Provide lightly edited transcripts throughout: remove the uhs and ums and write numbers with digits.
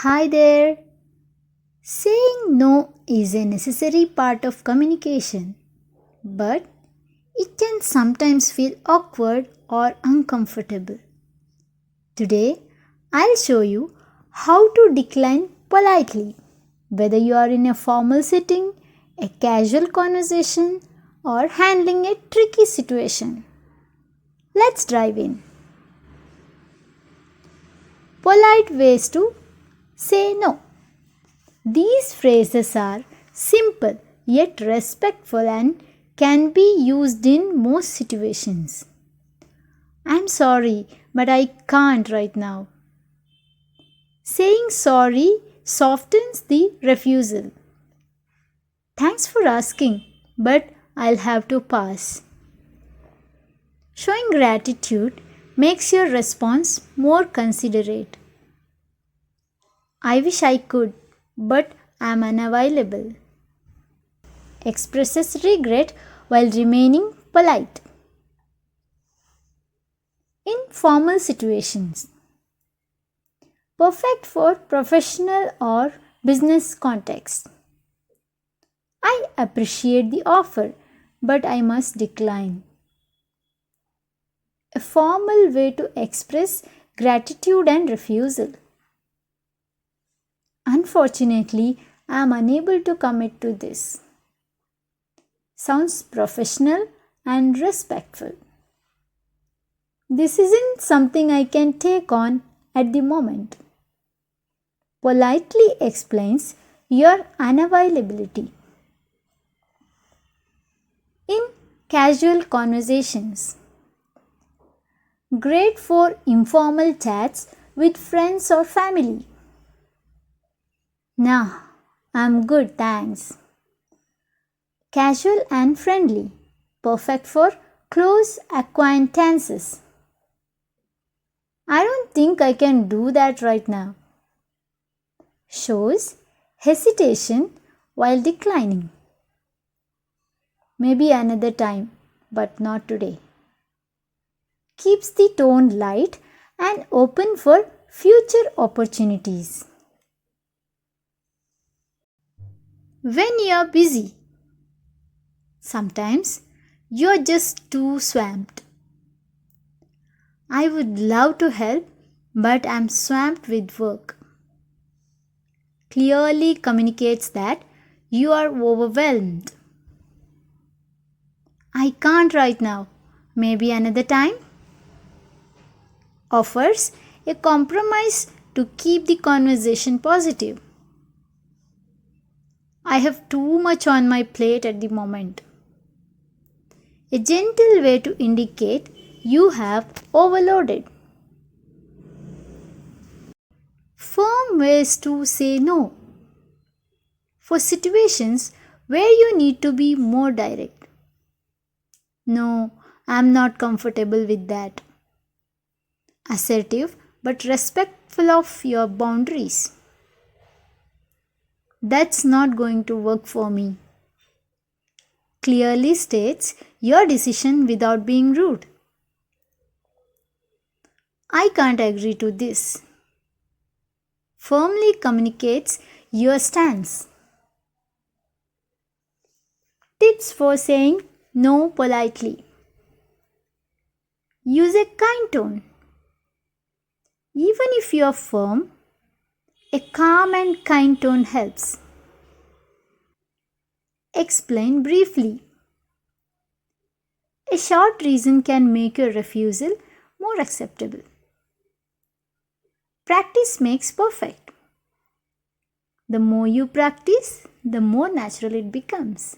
Hi there. Saying no is a necessary part of communication, but it can sometimes feel awkward or uncomfortable. Today, I'll show you how to decline politely, whether you are in a formal setting, a casual conversation, or handling a tricky situation. Let's dive in. Polite ways to say no. These phrases are simple yet respectful and can be used in most situations. I'm sorry, but I can't right now. Saying sorry softens the refusal. Thanks for asking, but I'll have to pass. Showing gratitude makes your response more considerate. I wish I could, but I'm unavailable. Expresses regret while remaining polite. In formal situations, perfect for professional or business context. I appreciate the offer, but I must decline. A formal way to express gratitude and refusal. Unfortunately, I am unable to commit to this. Sounds professional and respectful. This isn't something I can take on at the moment. Politely explains your unavailability. In casual conversations, great for informal chats with friends or family. Nah, I'm good, thanks. Casual and friendly, perfect for close acquaintances. I don't think I can do that right now. Shows hesitation while declining. Maybe another time, but not today. Keeps the tone light and open for future opportunities. When you are busy, sometimes you are just too swamped. I would love to help, but I'm swamped with work. Clearly communicates that you are overwhelmed. I can't right now. Maybe another time. Offers a compromise to keep the conversation positive. I have too much on my plate at the moment. A gentle way to indicate you have overloaded. Firm ways to say no. For situations where you need to be more direct. No, I'm not comfortable with that. Assertive but respectful of your boundaries. That's not going to work for me. Clearly states your decision without being rude. I can't agree to this. Firmly communicates your stance. Tips for saying no politely. Use a kind tone. Even if you are firm, a calm and kind tone helps. Explain briefly. A short reason can make your refusal more acceptable. Practice makes perfect. The more you practice, the more natural it becomes.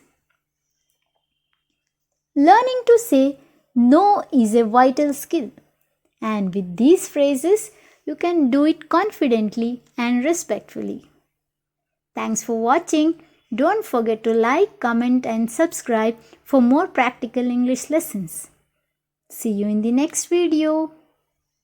Learning to say no is a vital skill, and with these phrases, you can do it confidently and respectfully. Thanks for watching. Don't forget to like, comment, and subscribe for more practical English lessons. See you in the next video.